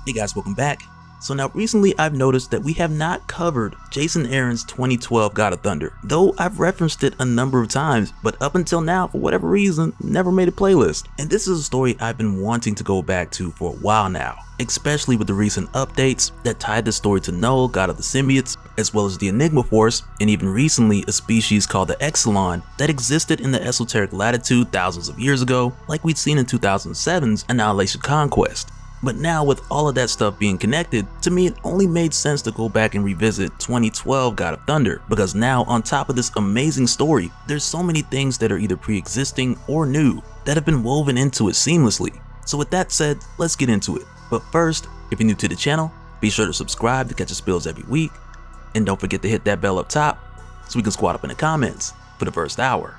Hey guys, welcome back. So now recently I've noticed that we have not covered Jason Aaron's 2012 God of Thunder, though I've referenced it a number of times, but up until now, for whatever reason, never made a playlist. And this is a story I've been wanting to go back to for a while now, especially with the recent updates that tied the story to Null, God of the Symbiotes, as well as the Enigma Force, and even recently a species called the Exelon that existed in the esoteric latitude thousands of years ago, like we'd seen in 2007's Annihilation Conquest. But now with all of that stuff being connected, to me it only made sense to go back and revisit 2012 God of Thunder, because now on top of this amazing story, there's so many things that are either pre-existing or new that have been woven into it seamlessly. So with that said, let's get into it. But first, if you're new to the channel, be sure to subscribe to catch the spills every week, and don't forget to hit that bell up top so we can squat up in the comments for the first hour.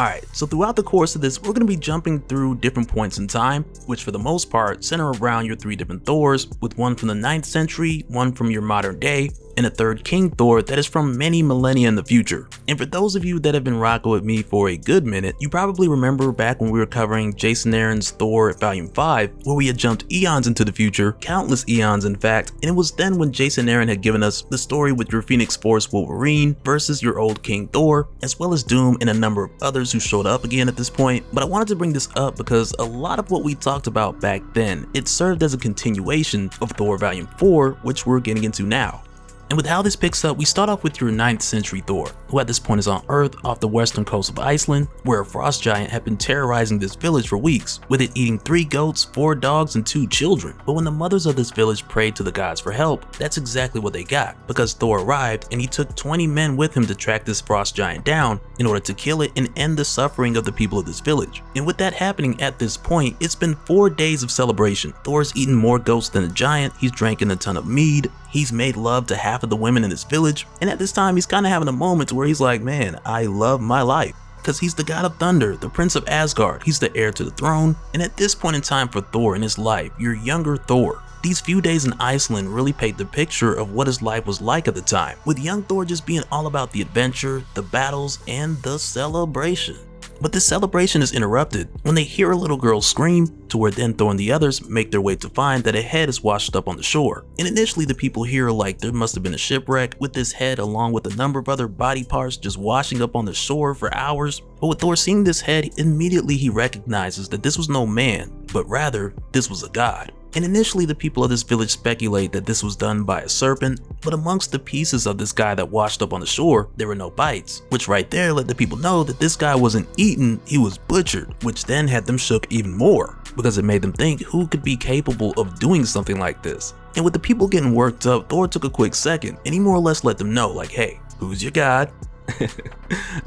Alright, so throughout the course of this, we're going to be jumping through different points in time, which for the most part center around your three different Thors, with one from the 9th century, one from your modern day, and a third King Thor that is from many millennia in the future. And for those of you that have been rocking with me for a good minute, you probably remember back when we were covering Jason Aaron's Thor Volume 5, where we had jumped eons into the future, countless eons in fact, and it was then when Jason Aaron had given us the story with your Phoenix Force Wolverine versus your old King Thor, as well as Doom and a number of others who showed up again at this point. But I wanted to bring this up because a lot of what we talked about back then, it served as a continuation of Thor Volume 4, which we're getting into now. And with how this picks up, we start off with your 9th century Thor, who at this point is on Earth off the western coast of Iceland, where a frost giant had been terrorizing this village for weeks, with it eating 3 goats, 4 dogs, and 2 children. But when the mothers of this village prayed to the gods for help, that's exactly what they got, because Thor arrived and he took 20 men with him to track this frost giant down in order to kill it and end the suffering of the people of this village. And with that happening at this point, it's been 4 days of celebration. Thor's eaten more goats than a giant, he's drinking a ton of mead, he's made love to half of the women in this village, and at this time he's kind of having a moment where he's like, man, I love my life. Because he's the God of Thunder, the Prince of Asgard, he's the heir to the throne, and at this point in time for Thor in his life, your younger Thor, these few days in Iceland really paint the picture of what his life was like at the time, with young Thor just being all about the adventure, the battles, and the celebration. But this celebration is interrupted when they hear a little girl scream, to where then Thor and the others make their way to find that a head is washed up on the shore. And initially the people hear like there must have been a shipwreck with this head along with a number of other body parts just washing up on the shore for hours. But with Thor seeing this head, immediately he recognizes that this was no man, but rather this was a god. And initially the people of this village speculate that this was done by a serpent, but amongst the pieces of this guy that washed up on the shore, there were no bites, which right there let the people know that this guy wasn't eaten, he was butchered, which then had them shook even more, because it made them think who could be capable of doing something like this. And with the people getting worked up, Thor took a quick second, and he more or less let them know like, hey, who's your god?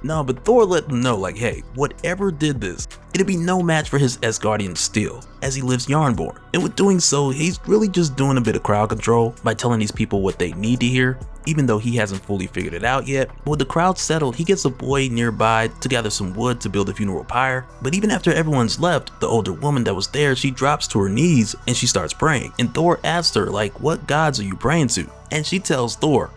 No, but Thor let them know like, hey, whatever did this, it'd be no match for his Asgardian steel, as he lives Yarnborn. And with doing so, he's really just doing a bit of crowd control by telling these people what they need to hear, even though he hasn't fully figured it out yet. But with the crowd settled, he gets a boy nearby to gather some wood to build a funeral pyre. But even after everyone's left, the older woman that was there, she drops to her knees and she starts praying. And Thor asks her like, what gods are you praying to? And she tells Thor,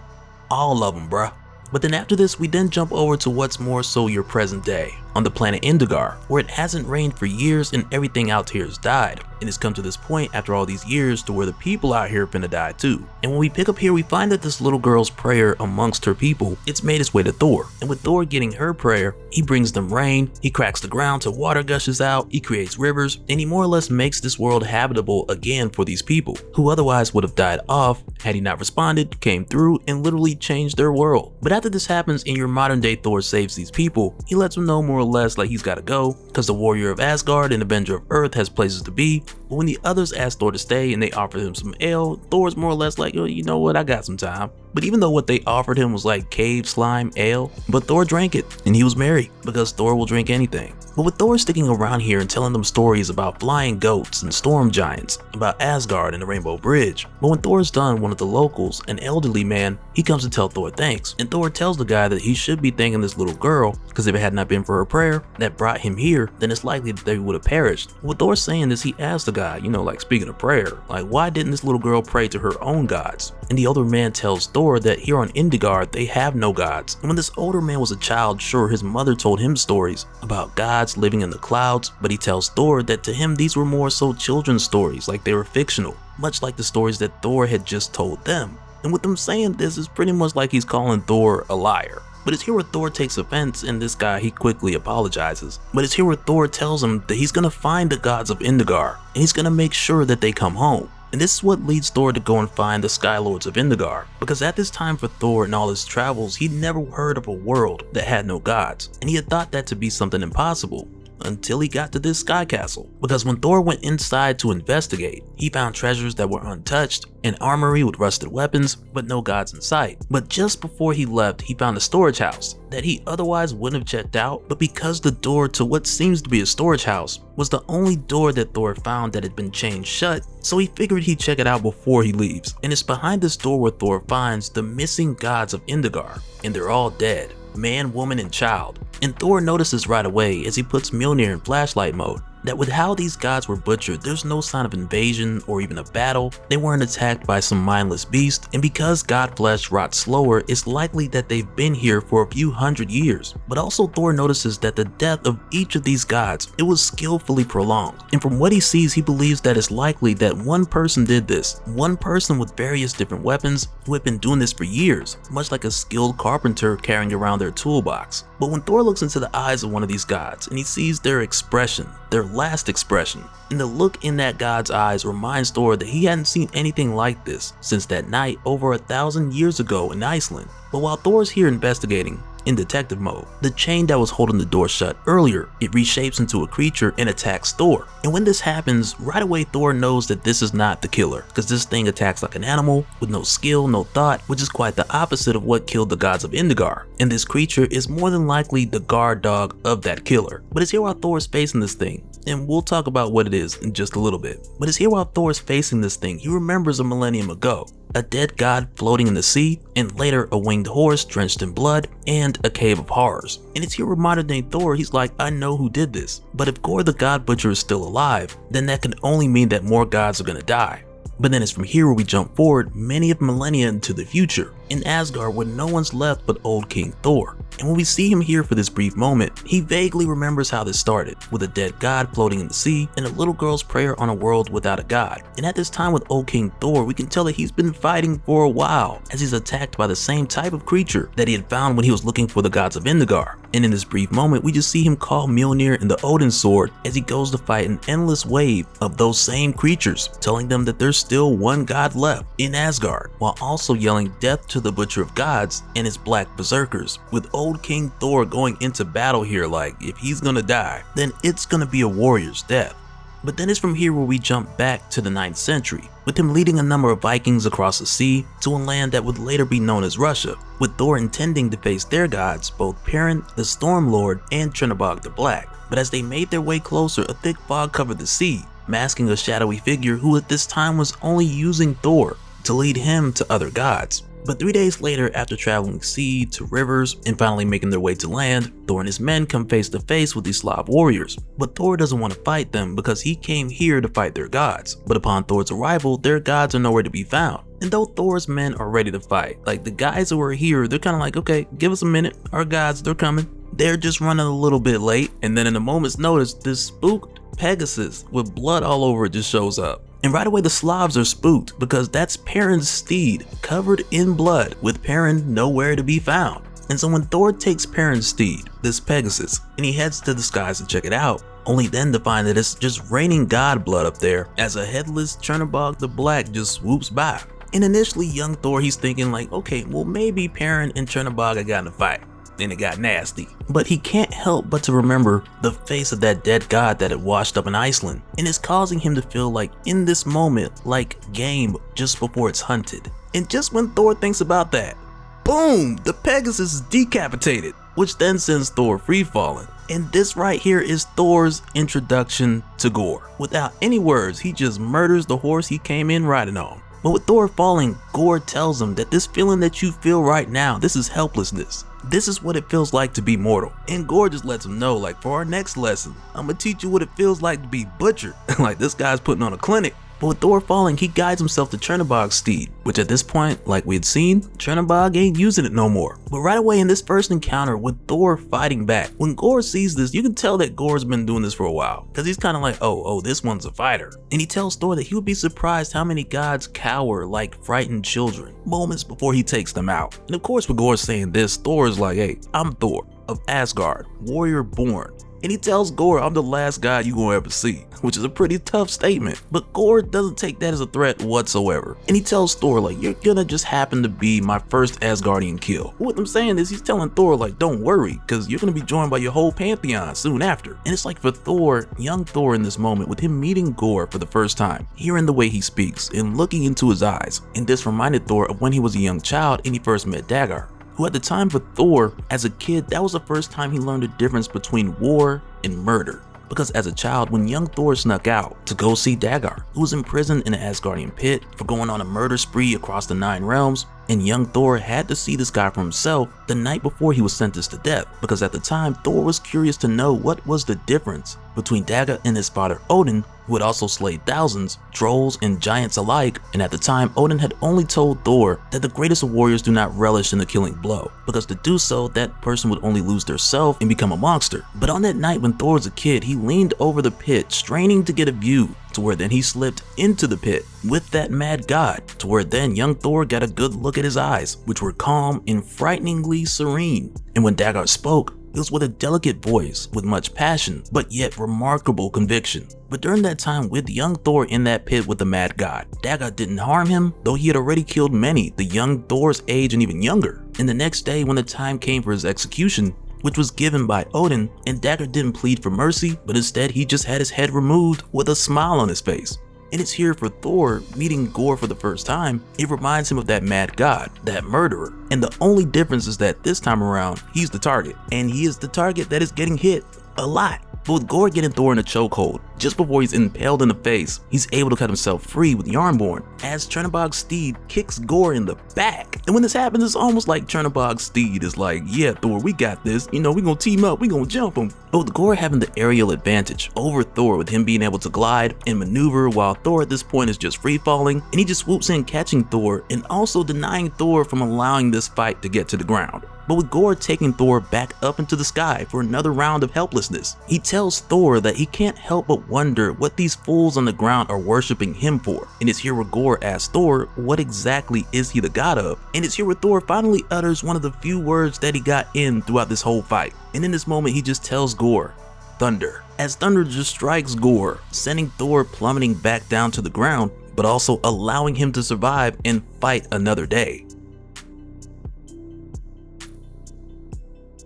all of them, bruh. But then after this, we then jump over to what's more so your present day, on the planet Indigar, where it hasn't rained for years and everything out here has died. And it's come to this point after all these years to where the people out here are finna die too. And when we pick up here, we find that this little girl's prayer amongst her people, it's made its way to Thor. And with Thor getting her prayer, he brings them rain, he cracks the ground till water gushes out, he creates rivers, and he more or less makes this world habitable again for these people, who otherwise would have died off had he not responded, came through, and literally changed their world. But after this happens and your modern day Thor saves these people, he lets them know more or less like he's gotta go, because the warrior of Asgard and Avenger of Earth has places to be. But when the others ask Thor to stay and they offer him some ale, Thor's more or less like, oh, you know what, I got some time. But even though what they offered him was like cave slime ale, but Thor drank it and he was merry, because Thor will drink anything. But with Thor sticking around here and telling them stories about flying goats and storm giants, about Asgard and the Rainbow Bridge. But when Thor's done, one of the locals, an elderly man, he comes to tell Thor thanks. And Thor tells the guy that he should be thanking this little girl, because if it had not been for her prayer that brought him here, then it's likely that they would have perished. With Thor saying this, he asks the guy, you know, like speaking of prayer, like why didn't this little girl pray to her own gods? And the older man tells Thor Thor that here on Indigar they have no gods, and when this older man was a child, sure, his mother told him stories about gods living in the clouds, but he tells Thor that to him these were more so children's stories, like they were fictional, much like the stories that Thor had just told them. And with him saying this, is pretty much like he's calling Thor a liar. But it's here where Thor takes offense, and this guy, he quickly apologizes. But it's here where Thor tells him that he's gonna find the gods of Indigar, and he's gonna make sure that they come home. And this is what leads Thor to go and find the Sky Lords of Indigar, because at this time for Thor and all his travels, he'd never heard of a world that had no gods, and he had thought that to be something impossible. Until he got to this sky castle, because when Thor went inside to investigate, he found treasures that were untouched, an armory with rusted weapons, but no gods in sight. But just before he left, he found a storage house that he otherwise wouldn't have checked out, but because the door to what seems to be a storage house was the only door that Thor found that had been chained shut, so he figured he'd check it out before he leaves. And it's behind this door where Thor finds the missing gods of Indigar, and they're all dead. Man, woman, and child. And Thor notices right away as he puts Mjolnir in flashlight mode that with how these gods were butchered, there's no sign of invasion or even a battle. They weren't attacked by some mindless beast, and because god flesh rots slower, it's likely that they've been here for a few hundred years. But also Thor notices that the death of each of these gods, it was skillfully prolonged, and from what he sees, he believes that it's likely that one person did this, one person with various different weapons who had been doing this for years, much like a skilled carpenter carrying around their toolbox. But when Thor looks into the eyes of one of these gods and he sees their expression, their last expression, and the look in that god's eyes reminds Thor that he hadn't seen anything like this since that night over 1,000 years ago in Iceland. But while Thor's here investigating, in detective mode, the chain that was holding the door shut earlier, it reshapes into a creature and attacks Thor. And when this happens, right away Thor knows that this is not the killer, because this thing attacks like an animal with no skill, no thought, which is quite the opposite of what killed the gods of Indigar. And this creature is more than likely the guard dog of that killer. But it's here while Thor is facing this thing, and we'll talk about what it is in just a little bit. But it's here while Thor is facing this thing, he remembers a millennium ago, a dead god floating in the sea, and later a winged horse drenched in blood, and a cave of horrors. And it's here where modern day Thor, he's like, I know who did this. But if Gorr the God Butcher is still alive, then that can only mean that more gods are gonna die. But then it's from here where we jump forward many of millennia into the future, in Asgard where no one's left but old King Thor. And when we see him here for this brief moment, he vaguely remembers how this started, with a dead god floating in the sea and a little girl's prayer on a world without a god. And at this time with old King Thor, we can tell that he's been fighting for a while, as he's attacked by the same type of creature that he had found when he was looking for the gods of Indigar. And in this brief moment, we just see him call Mjolnir and the Odin sword as he goes to fight an endless wave of those same creatures, telling them that there's still one god left in Asgard, while also yelling death to the Butcher of Gods and his black berserkers, with old King Thor going into battle here like if he's gonna die, then it's gonna be a warrior's death. But then it's from here where we jump back to the 9th century, with him leading a number of Vikings across the sea to a land that would later be known as Russia, with Thor intending to face their gods, both Perrin, the Storm Lord, and Trnabog the Black. But as they made their way closer, a thick fog covered the sea, masking a shadowy figure who at this time was only using Thor to lead him to other gods. But 3 days later, after traveling sea to rivers and finally making their way to land, Thor and his men come face to face with these Slav warriors. But Thor doesn't want to fight them because he came here to fight their gods. But upon Thor's arrival, their gods are nowhere to be found. And though Thor's men are ready to fight, like the guys who are here, they're kind of like, okay, give us a minute, our gods, they're coming. They're just running a little bit late, and then in a moment's notice, this spooked Pegasus with blood all over it just shows up. And right away the Slavs are spooked because that's Perrin's steed covered in blood with Perrin nowhere to be found. And so when Thor takes Perrin's steed, this Pegasus, and he heads to the skies to check it out, only then to find that it's just raining god blood up there as a headless Trnabog the Black just swoops by. And initially young Thor, he's thinking like, okay, well maybe Perrin and Trnabog got in a fight. And it got nasty. But he can't help but to remember the face of that dead god that had washed up in Iceland, and it's causing him to feel like in this moment, like game just before it's hunted. And just when Thor thinks about that, boom, the Pegasus is decapitated, which then sends Thor free falling. And this right here is Thor's introduction to Gorr. Without any words, he just murders the horse he came in riding on. But with Thor falling, Gorr tells him that this feeling that you feel right now, this is helplessness. This is what it feels like to be mortal. And Gorr just lets him know, like, for our next lesson, I'm gonna teach you what it feels like to be butchered. Like, this guy's putting on a clinic. But with Thor falling, he guides himself to Chernobog's steed, which at this point, like we had seen, Chernobog ain't using it no more. But right away in this first encounter with Thor fighting back, when Gorr sees this, you can tell that Gorr's been doing this for a while, because he's kind of like, oh, this one's a fighter. And he tells Thor that he would be surprised how many gods cower like frightened children, moments before he takes them out. And of course with Gorr saying this, Thor is like, hey, I'm Thor of Asgard, warrior born. And he tells Gorr, I'm the last guy you gonna ever see, which is a pretty tough statement. But Gorr doesn't take that as a threat whatsoever. And he tells Thor, like, you're gonna just happen to be my first Asgardian kill. What I'm saying is he's telling Thor, like, don't worry, because you're gonna be joined by your whole pantheon soon after. And it's like for Thor, young Thor in this moment, with him meeting Gorr for the first time, hearing the way he speaks and looking into his eyes. And this reminded Thor of when he was a young child and he first met Dagar, who at the time for Thor, as a kid, that was the first time he learned the difference between war and murder. Because as a child, when young Thor snuck out to go see Dagar, who was imprisoned in an Asgardian pit for going on a murder spree across the 9 realms, and young Thor had to see this guy for himself the night before he was sentenced to death, because at the time Thor was curious to know what was the difference between Dagar and his father Odin, who had also slayed thousands, trolls and giants alike. And at the time, Odin had only told Thor that the greatest of warriors do not relish in the killing blow, because to do so, that person would only lose their self and become a monster. But on that night when Thor was a kid, he leaned over the pit, straining to get a view, to where then he slipped into the pit with that mad god, to where then young Thor got a good look at his eyes, which were calm and frighteningly serene. And when Dagar spoke, it was with a delicate voice, with much passion, but yet remarkable conviction. But during that time with young Thor in that pit with the mad god, Dagar didn't harm him, though he had already killed many, the young Thor's age and even younger. And the next day when the time came for his execution, which was given by Odin, and Dagar didn't plead for mercy, but instead he just had his head removed with a smile on his face. And it's here for Thor meeting Gorr for the first time, it reminds him of that mad god, that murderer. And the only difference is that this time around, he's the target. And he is the target that is getting hit a lot. But with Gorr getting Thor in a chokehold, just before he's impaled in the face, he's able to cut himself free with Yarnborn, as Chernobog's steed kicks Gorr in the back. And when this happens, it's almost like Chernobog's steed is like, yeah Thor, we got this, you know, we gonna team up, we gonna jump him. But with Gorr having the aerial advantage over Thor, with him being able to glide and maneuver, while Thor at this point is just free falling, and he just swoops in catching Thor and also denying Thor from allowing this fight to get to the ground. But with Gorr taking Thor back up into the sky for another round of helplessness, he tells Thor that he can't help but wonder what these fools on the ground are worshipping him for. And it's here where Gorr asks Thor, what exactly is he the god of? And it's here where Thor finally utters one of the few words that he got in throughout this whole fight. And in this moment, he just tells Gorr, thunder. As thunder just strikes Gorr, sending Thor plummeting back down to the ground, but also allowing him to survive and fight another day.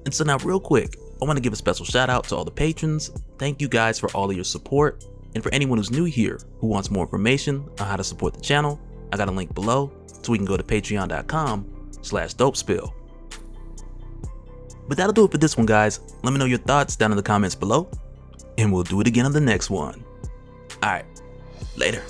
And so now real quick, I want to give a special shout out to all the patrons. Thank you guys for all of your support. And for anyone who's new here who wants more information on how to support the channel, I got a link below so we can go to patreon.com/dopespill. But that'll do it for this one, guys. Let me know your thoughts down in the comments below, and we'll do it again on the next one. Alright, later.